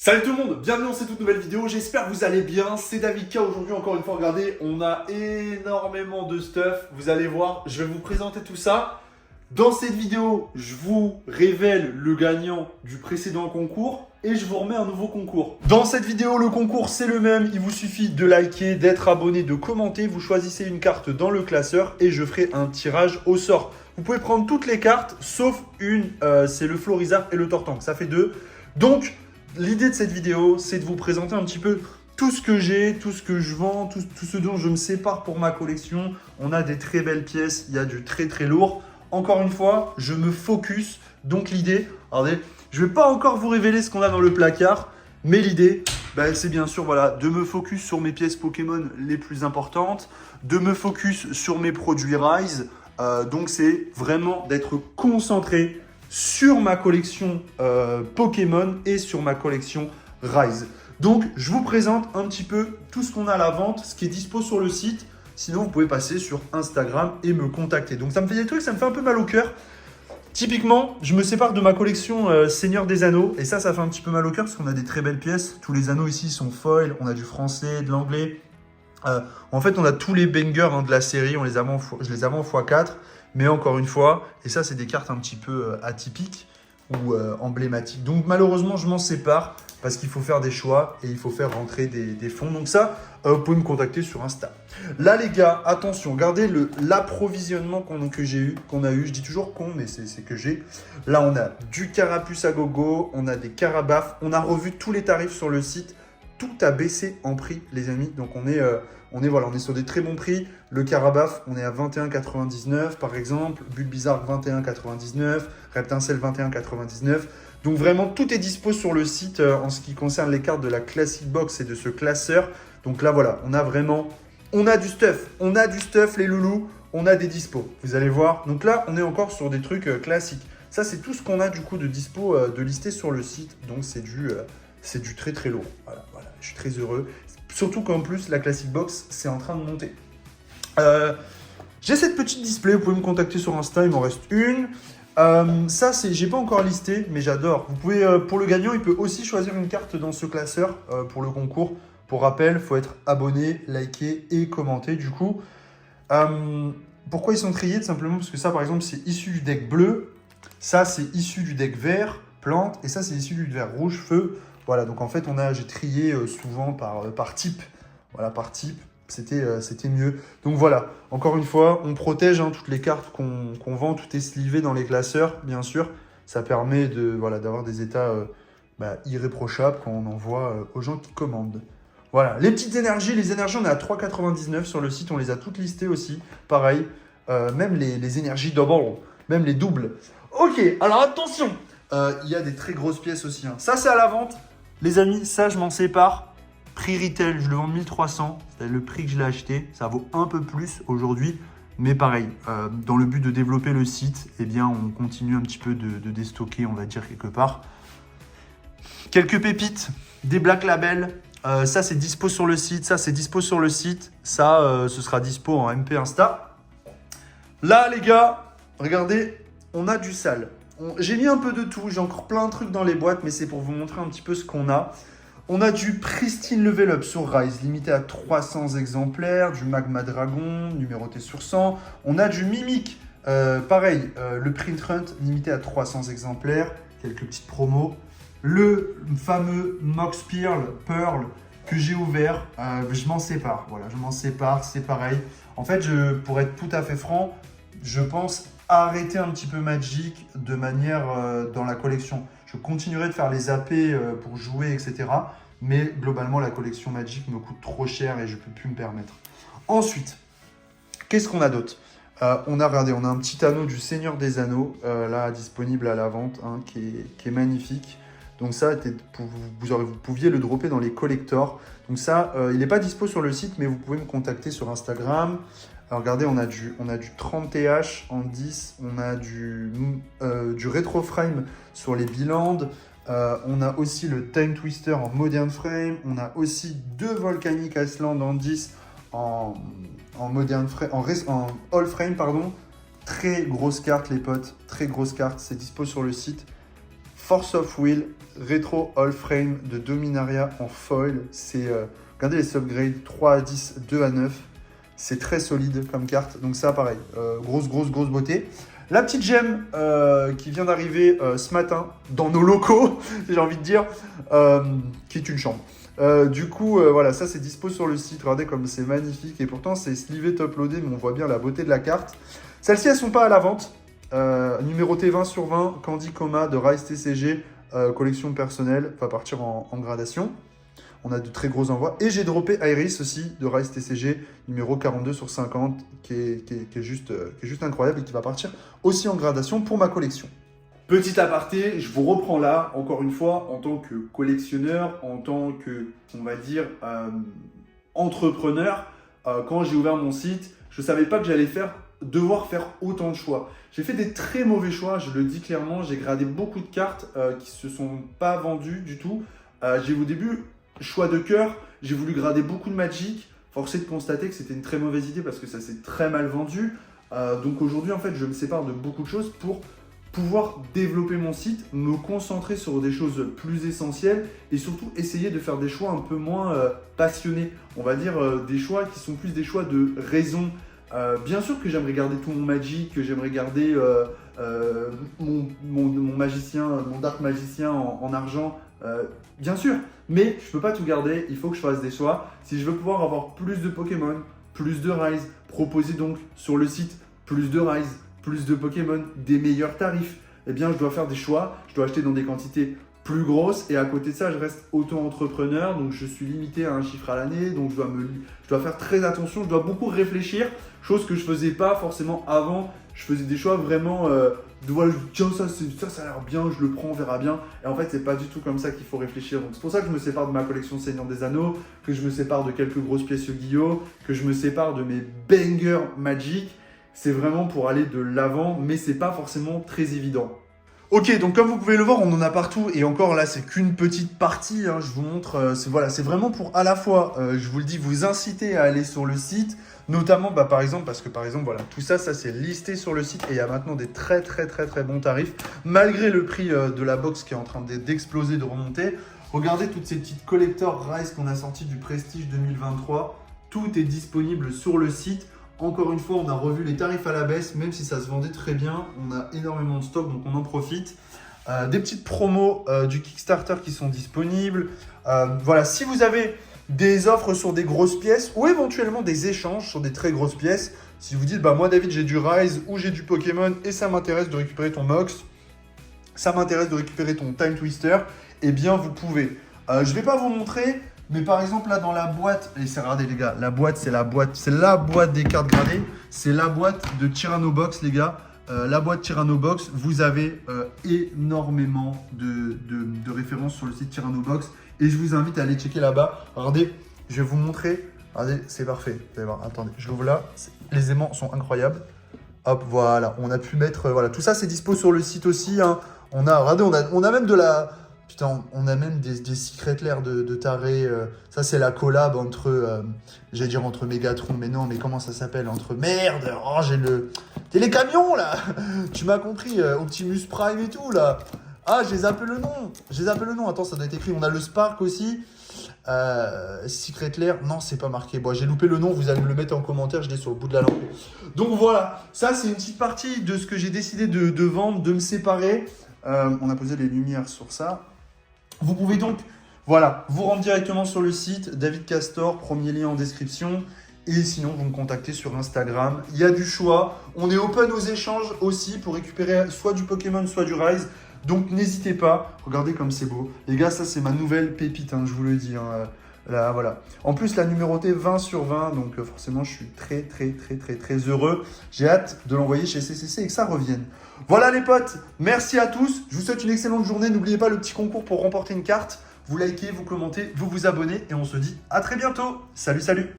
Salut tout le monde, bienvenue dans cette toute nouvelle vidéo, j'espère que vous allez bien, c'est David K. Aujourd'hui encore une fois, regardez, on a énormément de stuff, vous allez voir, je vais vous présenter tout ça. Dans cette vidéo, je vous révèle le gagnant du précédent concours et je vous remets un nouveau concours. Dans cette vidéo, le concours c'est le même, il vous suffit de liker, d'être abonné, de commenter, vous choisissez une carte dans le classeur et je ferai un tirage au sort. Vous pouvez prendre toutes les cartes sauf une, c'est le Florizard et le Tortank, ça fait 2. Donc, l'idée de cette vidéo, c'est de vous présenter un petit peu tout ce que j'ai, tout ce que je vends, tout ce dont je me sépare pour ma collection. On a des très belles pièces, il y a du très très lourd. Encore une fois, je me focus. Donc l'idée, regardez, je ne vais pas encore vous révéler ce qu'on a dans le placard, mais l'idée, c'est bien sûr voilà, de me focus sur mes pièces Pokémon les plus importantes, de me focus sur mes produits Rise. Donc c'est vraiment d'être concentré sur ma collection Pokémon et sur ma collection Rise. Donc, je vous présente un petit peu tout ce qu'on a à la vente, ce qui est dispo sur le site. Sinon, vous pouvez passer sur Instagram et me contacter. Donc, ça me fait des trucs, ça me fait un peu mal au cœur. Typiquement, je me sépare de ma collection Seigneur des Anneaux. Et ça fait un petit peu mal au cœur parce qu'on a des très belles pièces. Tous les anneaux ici sont foil. On a du français, de l'anglais. En fait, on a tous les bangers de la série. Je les avais en x4. Mais encore une fois, et ça c'est des cartes un petit peu atypiques ou emblématiques. Donc malheureusement je m'en sépare parce qu'il faut faire des choix et il faut faire rentrer des fonds. Donc ça, vous pouvez me contacter sur Insta. Là les gars, attention, regardez l'approvisionnement qu'on a eu. Je dis toujours qu'on, mais c'est que j'ai. Là on a du carapuce à gogo, on a des carabafes, on a revu tous les tarifs sur le site. Tout a baissé en prix les amis, donc on est sur des très bons prix. Le Carabaf, on est à 21,99 par exemple, Bulbizarre 21,99, Reptincelle 21,99. Donc vraiment tout est dispo sur le site en ce qui concerne les cartes de la Classic Box et de ce classeur. Donc là voilà, on a du stuff les loulous, on a des dispos, vous allez voir. Donc là on est encore sur des trucs classiques. Ça c'est tout ce qu'on a du coup de dispo de listé sur le site, donc c'est du très très lourd. Voilà, je suis très heureux. Surtout qu'en plus, la Classic Box, c'est en train de monter. J'ai cette petite display, vous pouvez me contacter sur Insta, il m'en reste une. Ça, j'ai pas encore listé, mais j'adore. Vous pouvez, pour le gagnant, il peut aussi choisir une carte dans ce classeur pour le concours. Pour rappel, il faut être abonné, liker et commenter. Du coup, pourquoi ils sont triés? Tout simplement parce que ça, par exemple, c'est issu du deck bleu. Ça, c'est issu du deck vert, plante. Et ça, c'est issu du deck rouge, feu. Voilà, donc en fait, j'ai trié souvent par type. Voilà, par type, c'était mieux. Donc voilà, encore une fois, on protège toutes les cartes qu'on vend. Tout est slivé dans les classeurs, bien sûr. Ça permet d'avoir des états irréprochables quand on envoie aux gens qui commandent. Voilà, les petites énergies, on est à 3,99 sur le site. On les a toutes listées aussi. Pareil, même les énergies double, même les doubles. Ok, alors attention, il y a des très grosses pièces aussi. Ça, c'est à la vente. Les amis, ça, je m'en sépare. Prix retail, je le vends 1300. C'est le prix que je l'ai acheté. Ça vaut un peu plus aujourd'hui. Mais pareil, dans le but de développer le site, eh bien, on continue un petit peu de déstocker, on va dire, quelque part. Quelques pépites, des Black Label. Ça, c'est dispo sur le site. Ça, c'est dispo sur le site. Ça, ce sera dispo en MP Insta. Là, les gars, regardez, on a du sale. J'ai mis un peu de tout, j'ai encore plein de trucs dans les boîtes, mais c'est pour vous montrer un petit peu ce qu'on a. On a du Pristine Level Up sur Rise, limité à 300 exemplaires, du Magma Dragon, numéroté sur 100. On a du Mimic, pareil, le Print Hunt, limité à 300 exemplaires, quelques petites promos. Le fameux Mox Pearl que j'ai ouvert, je m'en sépare, voilà, je m'en sépare, c'est pareil. En fait, pour être tout à fait franc, je pense arrêter un petit peu Magic de manière dans la collection. Je continuerai de faire les AP pour jouer, etc. Mais globalement, la collection Magic me coûte trop cher et je ne peux plus me permettre. Ensuite, qu'est-ce qu'on a d'autre? On a un petit anneau du Seigneur des Anneaux, là, disponible à la vente, qui est magnifique. Donc ça, vous pouviez le dropper dans les collectors. Donc ça, il n'est pas dispo sur le site, mais vous pouvez me contacter sur Instagram. Alors regardez, on a du 30 TH en 10, on a du Retro Frame sur les Bilands, on a aussi le Time Twister en Modern Frame, on a aussi 2 Volcanic Iceland en 10 en Modern Frame, en All Frame, pardon. Très grosse carte les potes, très grosse carte, c'est dispo sur le site. Force of Will, Retro All Frame de Dominaria en foil. C'est, regardez les subgrades, 3 à 10, 2 à 9. C'est très solide comme carte. Donc ça, pareil, grosse beauté. La petite gemme qui vient d'arriver ce matin dans nos locaux, j'ai envie de dire, qui est une chambre. Du coup, voilà, ça c'est dispo sur le site. Regardez comme c'est magnifique. Et pourtant, c'est slivé top loadé, mais on voit bien la beauté de la carte. Celles-ci, elles ne sont pas à la vente. Numéroté 20 sur 20, Candy Coma de Rise TCG, collection personnelle, va partir en gradation. On a de très gros envois. Et j'ai droppé Iris aussi de Rise TCG, numéro 42 sur 50, qui est juste incroyable et qui va partir aussi en gradation pour ma collection. Petit aparté, je vous reprends là, encore une fois, en tant que collectionneur, en tant que, on va dire, entrepreneur. Quand j'ai ouvert mon site, je ne savais pas que j'allais devoir faire autant de choix. J'ai fait des très mauvais choix, je le dis clairement. J'ai gradé beaucoup de cartes qui ne se sont pas vendues du tout. J'ai au début, choix de cœur, j'ai voulu grader beaucoup de Magic. Forcé de constater que c'était une très mauvaise idée parce que ça s'est très mal vendu. Donc aujourd'hui, en fait, je me sépare de beaucoup de choses pour pouvoir développer mon site, me concentrer sur des choses plus essentielles et surtout essayer de faire des choix un peu moins passionnés. On va dire des choix qui sont plus des choix de raison. Bien sûr que j'aimerais garder tout mon Magic, que j'aimerais garder mon magicien, mon Dark Magicien en argent, bien sûr. Mais je ne peux pas tout garder, il faut que je fasse des choix. Si je veux pouvoir avoir plus de Pokémon, plus de Rise, proposer donc sur le site plus de Rise, plus de Pokémon, des meilleurs tarifs, eh bien je dois faire des choix, je dois acheter dans des quantités plus grosses et à côté de ça, je reste auto-entrepreneur, donc je suis limité à un chiffre à l'année, donc je dois faire très attention, je dois beaucoup réfléchir, chose que je ne faisais pas forcément avant. Je faisais des choix vraiment voilà, tiens, ça a l'air bien, je le prends, on verra bien. Et en fait, c'est pas du tout comme ça qu'il faut réfléchir. Donc c'est pour ça que je me sépare de ma collection Seigneur des Anneaux, que je me sépare de quelques grosses pièces Yu-Gi-Oh, que je me sépare de mes bangers Magic. C'est vraiment pour aller de l'avant, mais c'est pas forcément très évident. Ok, donc comme vous pouvez le voir, on en a partout. Et encore là, c'est qu'une petite partie. Hein, je vous montre. C'est vraiment pour à la fois, je vous le dis, vous inciter à aller sur le site. Notamment, par exemple, parce que par exemple, voilà, tout ça, c'est listé sur le site. Et il y a maintenant des très bons tarifs. Malgré le prix de la box qui est en train d'exploser, de remonter. Regardez toutes ces petites collector Rise qu'on a sorties du Prestige 2023. Tout est disponible sur le site. Encore une fois, on a revu les tarifs à la baisse, même si ça se vendait très bien. On a énormément de stock, donc on en profite. Des petites promos du Kickstarter qui sont disponibles. Voilà, si vous avez des offres sur des grosses pièces ou éventuellement des échanges sur des très grosses pièces, si vous dites, moi David, j'ai du Rise ou j'ai du Pokémon et ça m'intéresse de récupérer ton Mox, ça m'intéresse de récupérer ton Time Twister, eh bien vous pouvez. Je ne vais pas vous montrer. Mais par exemple, là, dans la boîte, et regardez les gars, la boîte, c'est la boîte des cartes gradées. C'est la boîte de Tyranno Box, les gars. La boîte Tyranno Box, vous avez énormément de références sur le site Tyranno Box. Et je vous invite à aller checker là-bas. Regardez, je vais vous montrer. Regardez, c'est parfait. Vous allez voir, attendez, je l'ouvre là. Les aimants sont incroyables. Hop, voilà, on a pu mettre... voilà, tout ça, c'est dispo sur le site aussi. Hein. Regardez, on a même de la... Putain, on a même des secret l'air de taré. Ça, c'est la collab entre, j'allais dire entre Megatron, mais non, mais comment ça s'appelle? Entre merde, oh, t'es les camions, là. Tu m'as compris, Optimus Prime et tout, là. Ah, j'ai zappé le nom. Attends, ça doit être écrit. On a le Spark aussi. Secret Lair, non, c'est pas marqué. Bon, j'ai loupé le nom, vous allez me le mettre en commentaire, je l'ai sur le bout de la langue. Donc voilà, ça, c'est une petite partie de ce que j'ai décidé de vendre, de me séparer. On a posé les lumières sur ça. Vous pouvez donc, voilà, vous rendre directement sur le site, David Castor, premier lien en description. Et sinon, vous me contactez sur Instagram. Il y a du choix. On est open aux échanges aussi pour récupérer soit du Pokémon, soit du Rise. Donc, n'hésitez pas. Regardez comme c'est beau. Les gars, ça, c'est ma nouvelle pépite, hein, je vous le dis. Hein. Là, voilà. En plus, la numérotée 20 sur 20. Donc, forcément, je suis très heureux. J'ai hâte de l'envoyer chez CCC et que ça revienne. Voilà les potes, merci à tous. Je vous souhaite une excellente journée. N'oubliez pas le petit concours pour remporter une carte. Vous likez, vous commentez, vous vous abonnez et on se dit à très bientôt. Salut.